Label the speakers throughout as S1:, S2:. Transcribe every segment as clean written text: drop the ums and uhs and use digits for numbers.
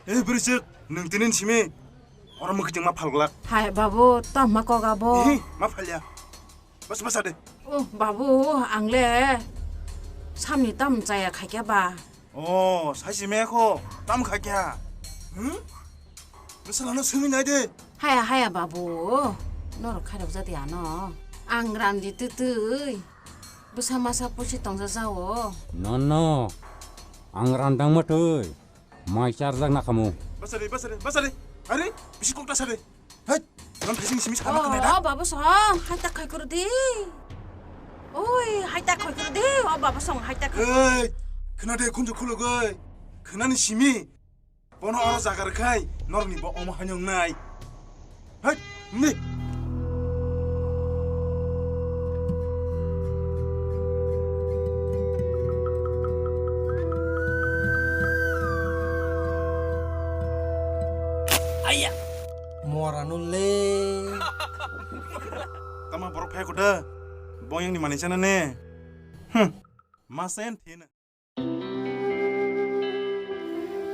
S1: Eh berisik, neng tinin simi. Orang mengkecing ma falglak.
S2: Hai babu, toh ma ko gabo.
S1: Ma falya. Bas ada.
S2: Oh babu, angle. Samni tam jaya khaikya ba.
S1: Oh, 사심에 코. 땀 갈게야. 응? 무슨 스미 나야 돼.
S2: Haya babu. Nor kharap jadi ano. Angran di tutui. Bersama sapu si tong sasawo.
S3: No. Angrandang matuy. Mai charjang na kamu.
S1: Bas ada. Are, bisi kok tas ada. Hai, 넌 배신 심이 사나 그네다.
S2: 바보 성, 하이딱 할 거르디. 오이, 하이딱 할 거르디. 바보 성, 하이딱.
S1: 에이, 그나대 군주 콜로가. 그나는 심이. 번호 알아 자가르카이. 너는 뭐 어머 한영 나이. 하이, 네.
S4: Ayah, moranule.
S1: Tama borok phay ko da. Boyang ni manisana ne. Masen thina.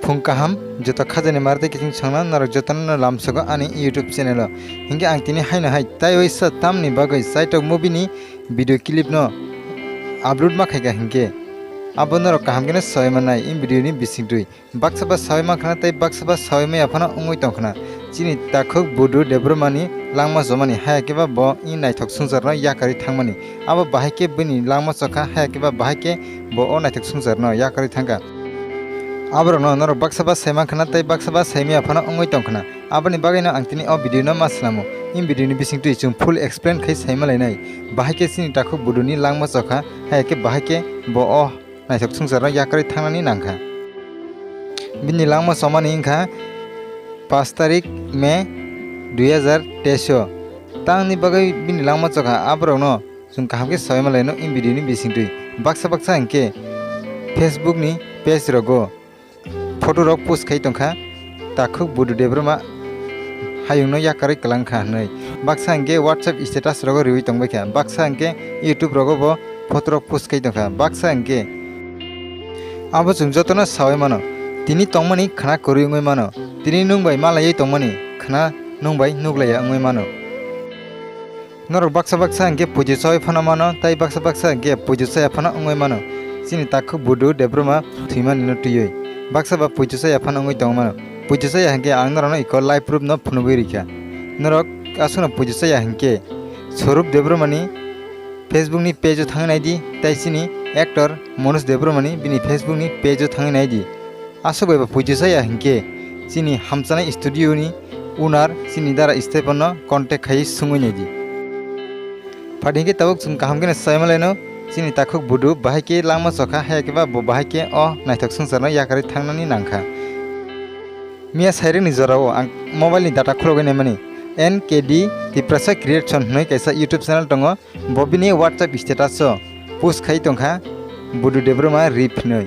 S5: Phungkaham jota khajani marte kising changna narak jotana lamsago ani YouTube channel hinge angtini haina hai tai oisa tamni bagai site movie ni video clip no upload ma khaiga hinge abonor kaham gene soimanai in video ni bisingtui baksaba soima khana tai baksaba soima afana ungoi tongkhana chini takhok bodu debromani langma jomani hayakeba bo in naithok sungjarno yakari thangmani abo bahike bini langma chokha hayakeba bahike bo o naithok sungjarno yakari thanga abro no nor baksaba sema khana tai baksaba semi afana ongoi tongkhana abani bagaino angtini o video no maslamo in video ni bisingtui chung full explain khai saima lainai bahike sini takhok boduni langma chokha hayake bahike bo o naithok sungjarno yakari thangnani nangkha bini langma somani ingkha 5 तारिख मे 2023 tangni bagai bini langma chokha abro no chung kaham ke soima laino in video ni bisingtui baksa angke Facebook ni page rogo photo rok post khai tongkha takhuk bodu debroma hayungno yakari kalangkha nei baksa angke WhatsApp status rogo riwi tongbekha baksa angke YouTube rogo bo photo rok post khai tongkha baksa angke abo chung jotona sawaimano tini tongmani khana koriyungoi mano tini nungbai malai tongmani khana nungbai nuglaya ngoi mano norok baksa angke puji choi phana mano tai baksa angke puji choi phana ngoi mano chini takhu bodu debroma thuimani no tuyoi baksa ba puji choi phana ngoi tongmano puji choi angke angnorano iko live proof no phunugoi rikha norok asuna puji choi angke sorup debromani Facebook ni page thangnai di tai chini actor Manoj Debromani bini Facebook ni page thangnai di asobai ba puji choi angke chini hamchana studio ni owner chini dara Stepano contact khai sungoi nei di padhingke tabuk chung kaham gene saimalaino chini takhuk bodu bahike langma chokha hayake ba bo bahike o naithok sungjarno yakari thangnani nangkha mia saire ni jorao ang mobile ni data khulogoi nemani NKD Tiprasa Creation hnoi kaisa YouTube channel tongo bobini WhatsApp status so post khai tongkha bodu debroma rip hnoi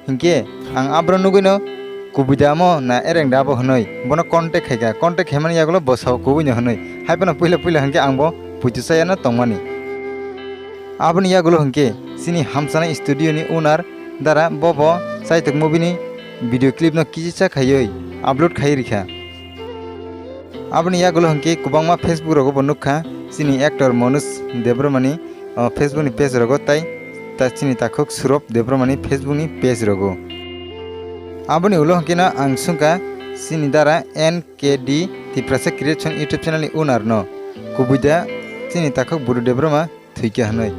S5: hingke ang abro nugoino kubidamo na ereng dabo hnoi bono contact khaiga contact hemani yagulo bosao kubuino hnoi haibano puila hangke angbo pujusayana tongmani aboni yagulo hangke sini hamchana studio ni owner dara bobo saitok movie ni video clip no kijicha khayoi upload khai rikha aboni yagulo hangke kubangma Facebook rogo bonukha sini actor Manoj Debromani Facebook ni page rogo tai ta chini takhok Surop Debromani Facebook ni page rogo aboni ulo hangkena ang sungka sini dara NKD Tiprasa Creation YouTube channel ni owner no kubuida chini takhok bodu debroma thuike hanoi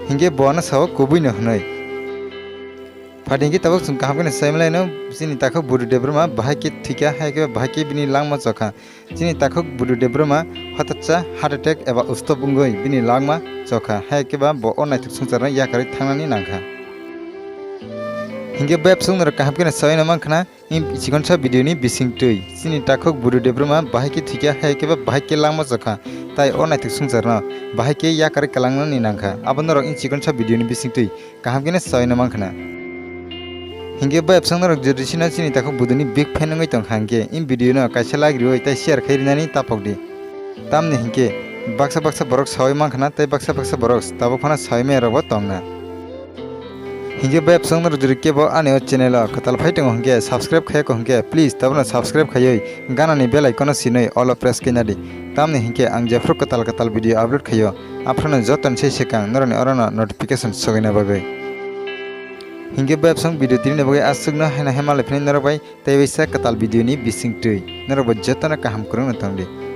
S5: hinge bona saw kubuino hanoi padingi tabok chung kaham saimlaino chini takhok bodu debroma bahake thuike haike bahake bini langma chokha chini takhok bodu debroma hatacha heart attack eba ustobungoi bini langma chokha haike ba bo onaithuk sungjarna yakari thangnani nangkha hinge web sungnar kaham saina mangkhana in chikonsa video ni bisingtui chini takhok bodu debroma bahake thuike haike ba bahake langma chokha tai o naithok sungjarna bahake yakari kalangnani nangkha abonoro in chikonsa video ni bisingtui kaham saina mangkhana hinge web sungnar jodisina chini takhok bodu ni big fan ngoi tong hangke in video no kaisa lagrioi tai share khairinani tapokdi tamni hinge baksa borok sawai mangkhana tai baksa borok tabok phana saime robo tongna हिंगे बेब संग नर केबो आने channel कताल fighting हंगे subscribe खाया को हंगे प्लीज तबना सब्सक्राइब खायै गाना नि बेल आइकन सिनै ऑल प्रेस किनादि तामने हिंगे आं जेफ्रो कताल वीडियो अपलोड खायो आफ्रानो जतन से सेकां नरनि अरना नोटिफिकेशन सगैना बागै हिंगे बेब संग वीडियो दिने बागै आसुगना हैना हेमाले फिन नरबाय तैवैसा कताल वीडियो नि बिसिंग तै नरबो जतन काहाम करन तंगदि